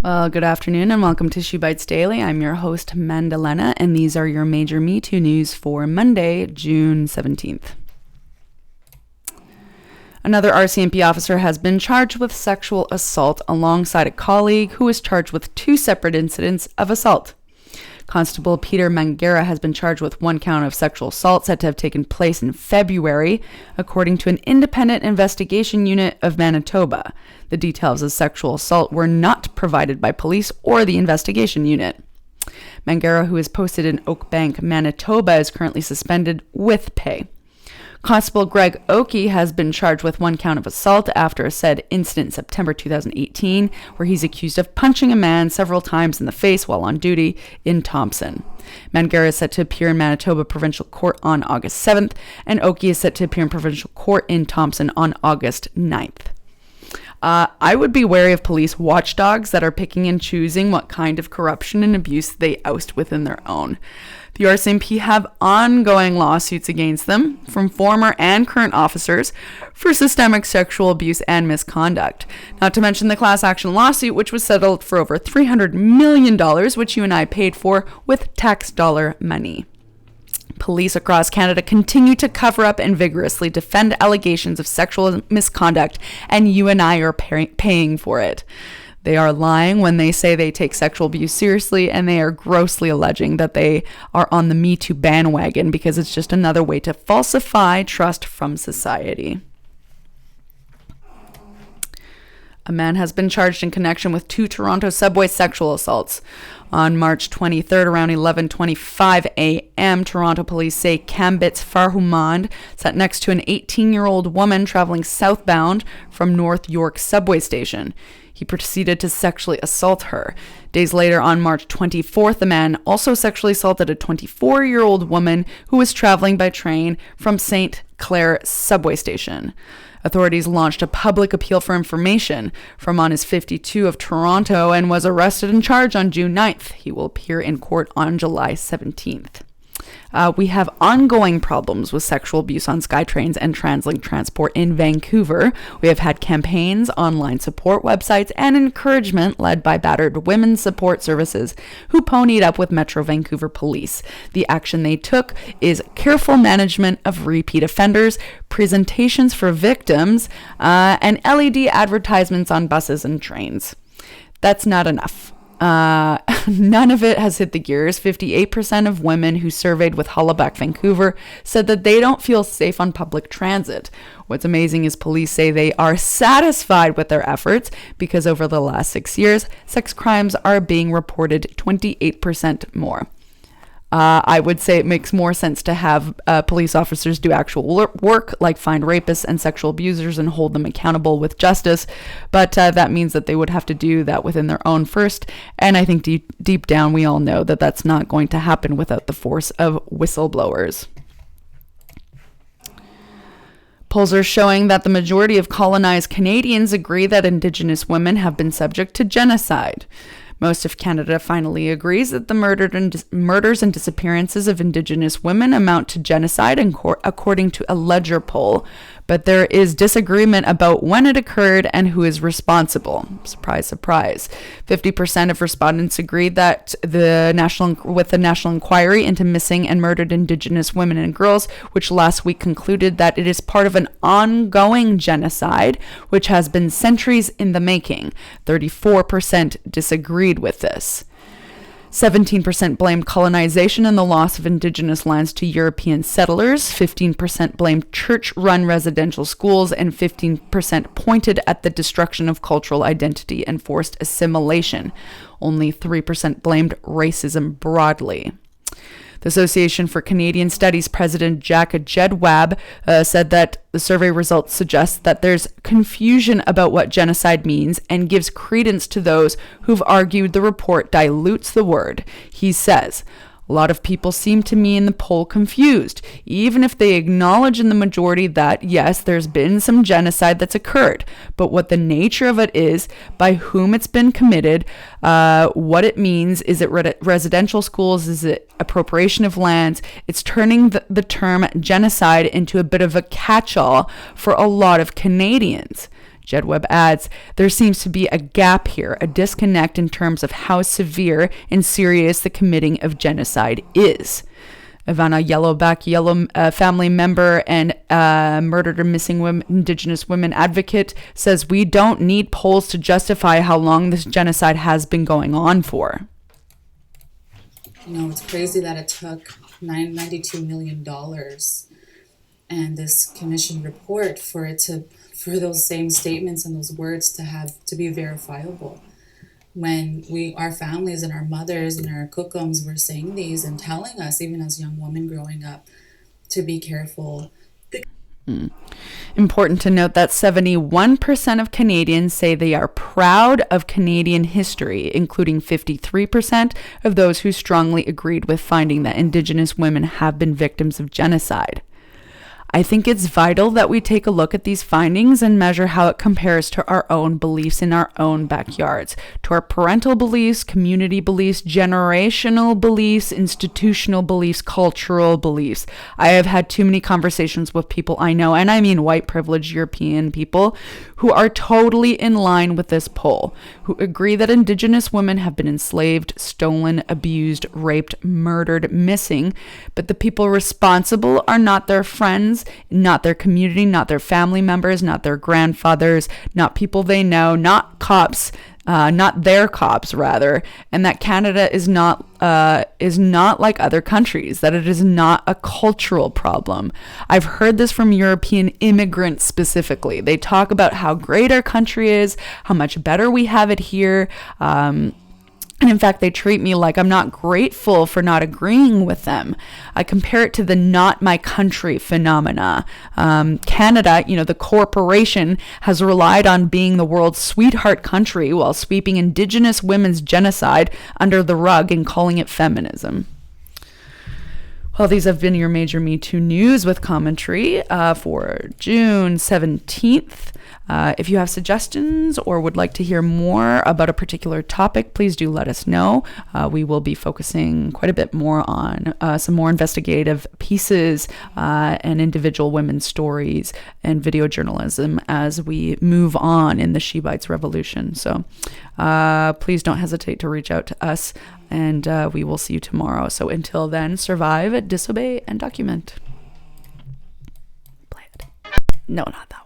Well, good afternoon and welcome to She Bites Daily. I'm your host, Mandalena, and these are your major Me Too news for Monday, June 17th. Another Rcmp officer has been charged with sexual assault alongside a colleague who was charged with two separate incidents of assault. Constable Peter Mangera has been charged with one count of sexual assault said to have taken place in February, according to an independent investigation unit of Manitoba. The details of sexual assault were not provided by police or the investigation unit. Mangera, who is posted in Oakbank, Manitoba, is currently suspended with pay. Constable Greg Oakey has been charged with one count of assault after a said incident in September 2018, where he's accused of punching a man several times in the face while on duty in Thompson. Mangera is set to appear in Manitoba Provincial Court on August 7th, and Oakey is set to appear in Provincial Court in Thompson on August 9th. I would be wary of police watchdogs that are picking and choosing what kind of corruption and abuse they oust within their own. The Rcmp have ongoing lawsuits against them from former and current officers for systemic sexual abuse and misconduct. Not to mention the class action lawsuit, which was settled for over $300 million, which you and I paid for with tax dollar money. Police across Canada continue to cover up and vigorously defend allegations of sexual misconduct, and you and I are paying for it. They are lying when they say they take sexual abuse seriously, and they are grossly alleging that they are on the Me Too bandwagon because it's just another way to falsify trust from society. A man has been charged in connection with two Toronto subway sexual assaults. On March 23rd, around 11:25 a.m., Toronto police say Kambits Farhumand sat next to an 18-year-old woman traveling southbound from North York subway station. He proceeded to sexually assault her. Days later, on March 24th, the man also sexually assaulted a 24-year-old woman who was traveling by train from St. Clair subway station. Authorities launched a public appeal for information from On His 52 of Toronto and was arrested and charged on June 9th. He will appear in court on July 17th. We have ongoing problems with sexual abuse on SkyTrains and TransLink transport in Vancouver. We have had campaigns, online support websites, and encouragement led by battered women's support services who ponied up with Metro Vancouver Police. The action they took is careful management of repeat offenders, presentations for victims, and LED advertisements on buses and trains. That's not enough. None of it has hit the gears. 58% of women who surveyed with Hollaback Vancouver said that they don't feel safe on public transit. What's amazing is police say they are satisfied with their efforts because over the last 6 years, sex crimes are being reported 28% more. I would say it makes more sense to have police officers do actual work, like find rapists and sexual abusers and hold them accountable with justice. But that means that they would have to do that within their own first. And I think deep down, we all know that that's not going to happen without the force of whistleblowers. Polls are showing that the majority of colonized Canadians agree that Indigenous women have been subject to genocide. Most of Canada finally agrees that the murders and disappearances of Indigenous women amount to genocide, according to a Ledger poll. But there is disagreement about when it occurred and who is responsible. Surprise, surprise. 50% of respondents agreed that the National Inquiry into Missing and Murdered Indigenous Women and Girls, which last week concluded that it is part of an ongoing genocide, which has been centuries in the making. 34% disagreed with this. 17% blamed colonization and the loss of Indigenous lands to European settlers, 15% blamed church-run residential schools, and 15% pointed at the destruction of cultural identity and forced assimilation. Only 3% blamed racism broadly. The Association for Canadian Studies President Jack Jedwab said that the survey results suggest that there's confusion about what genocide means and gives credence to those who've argued the report dilutes the word. He says, "A lot of people seem to me in the poll confused, even if they acknowledge in the majority that, yes, there's been some genocide that's occurred, but what the nature of it is, by whom it's been committed, what it means, is it residential schools, is it appropriation of lands, it's turning the term genocide into a bit of a catch-all for a lot of Canadians." Jed Webb adds, there seems to be a gap here, a disconnect in terms of how severe and serious the committing of genocide is. Ivana Yellowback, family member and murdered or missing Indigenous women advocate, says we don't need polls to justify how long this genocide has been going on for. It's crazy that it took $92 million and this commission report for those same statements and those words to be verifiable. When our families and our mothers and our cookums were saying these and telling us, even as young women growing up, to be careful. Important to note that 71% of Canadians say they are proud of Canadian history, including 53% of those who strongly agreed with finding that Indigenous women have been victims of genocide. I think it's vital that we take a look at these findings and measure how it compares to our own beliefs in our own backyards, to our parental beliefs, community beliefs, generational beliefs, institutional beliefs, cultural beliefs. I have had too many conversations with people I know, and I mean white privileged European people, who are totally in line with this poll, who agree that Indigenous women have been enslaved, stolen, abused, raped, murdered, missing, but the people responsible are not their friends, not their community, not their family members, not their grandfathers, not people they know, not cops, not their cops rather, and that Canada is not like other countries, that it is not a cultural problem. I've heard this from European immigrants specifically. They talk about how great our country is, how much better we have it here, and in fact, they treat me like I'm not grateful for not agreeing with them. I compare it to the not my country phenomena. Canada, the corporation, has relied on being the world's sweetheart country while sweeping Indigenous women's genocide under the rug and calling it feminism. Well, these have been your major Me Too news with commentary for June 17th. If you have suggestions or would like to hear more about a particular topic, please do let us know. We will be focusing quite a bit more on some more investigative pieces and individual women's stories and video journalism as we move on in the She Bites revolution. So please don't hesitate to reach out to us, and we will see you tomorrow. So until then, survive, disobey, and document. Play it. No, not that one.